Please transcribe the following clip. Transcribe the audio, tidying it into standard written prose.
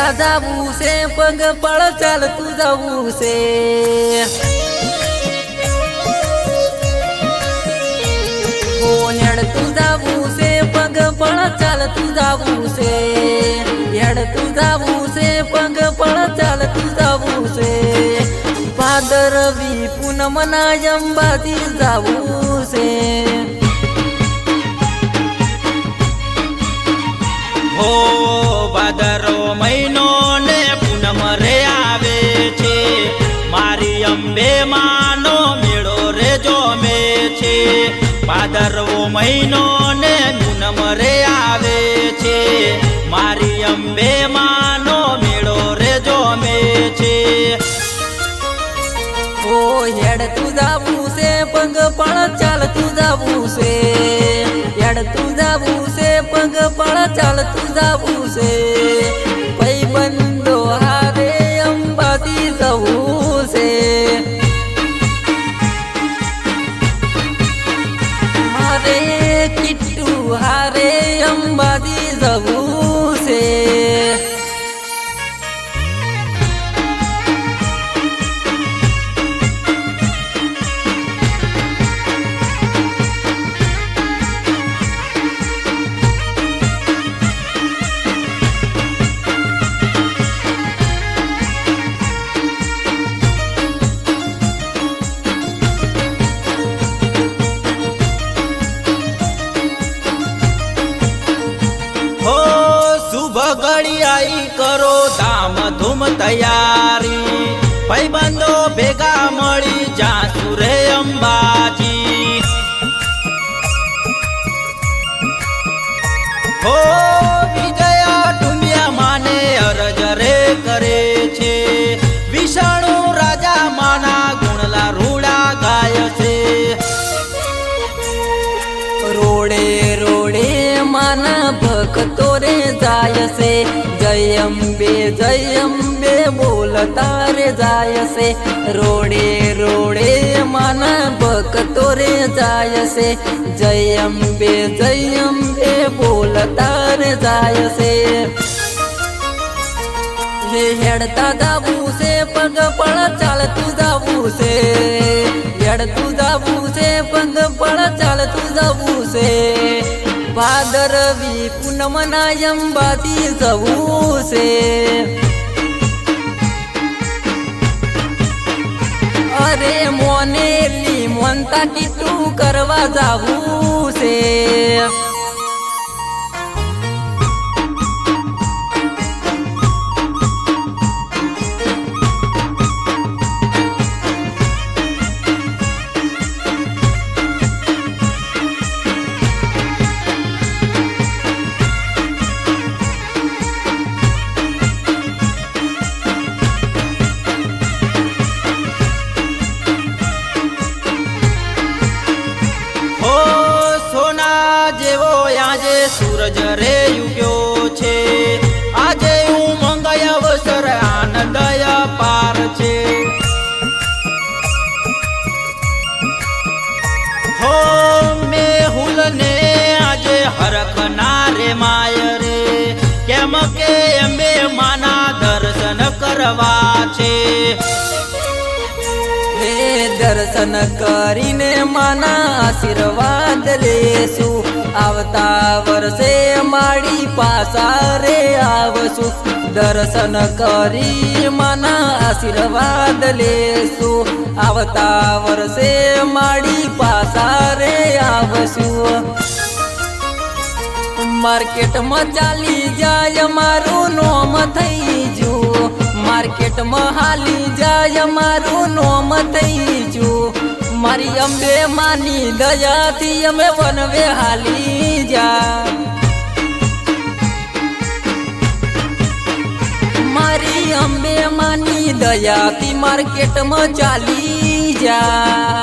હેડતા જાવું છે પગ પળ ચાલતું જવું છે હેડતું જાવું છે પગ પળ ચાલતું જવું છે હેડતું જાવું છે પગ પળ ચાલતું જવું છે ભાદરવી પૂનમના અંબાજી જાવું છે હો ભાદરો મહિનો ને પૂનમ રે આવે છે મારી અંબે માનો મેળો રે જોમે છે ભાદરવો મહિનો ને પૂનમ રે આવે છે મારી અંબે માનો મેળો રે જોમે છે ઓ હેડતું જાવું છે પગ પળ ચાલતું જાવું છે હેડતું જાવું છે પગ પળ ચાલતું જાવું છે ભાઈબંધો હારે અંબાજી જવું છે મારે કિટ્ટુ હારે અંબાજી જવું છે ઘડિયાઈ કરો ધામ ધૂમ તૈયારી ભાઈબંધો ભેગા મળી જાસુ રે અંબાજી હો વિજયા ટુંડિયા માને અરજ રે કરે છે વિષાણુ રાજા માના ગુણલા રૂડા ગાય છે રોડે રોડે માના ભક્તો રે જાય છે જય અંબે બોલતા રે જાય છે રોડે રોડે માના ભક્તો રે જાય છે જય અંબે બોલતા રે જાય છે હેડતા જાવું છે પગ પળ ચાલતું જાવું છે હેડતું જાવું છે પગ પળ ચાલતું જવું છે ભાદરવી પૂનમના અંબાજી જવું છે અરે મોનેલી મોનતા કીટું કરવા જાવું છે સૂરજ રે યુગ્યો છે આજે ઉમંગ અવસર આનંદ પાર છે હો મેહુલ ને આજે હરખ ના રે માય રે કેમ કે અમે માના દર્શન કરવા છે દર્શન કરીને માના આશીર્વાદ લેશું આવતા વર્ષે માડી પાસા રે આવશું દર્શન કરી માના આશીર્વાદ લેશું આવતા વર્ષે માડી પાસા રે આવશું માર્કેટમાં ચાલી જાય મારું નોમ થઈ જુ માર્કેટમાં હાલી જાય મારું નોમ થઈ જુ મારી અંબે માની દયાથી અમે વનવે હાલી જા મારી અંબે માની દયાથી માર્કેટમાં ચાલી જા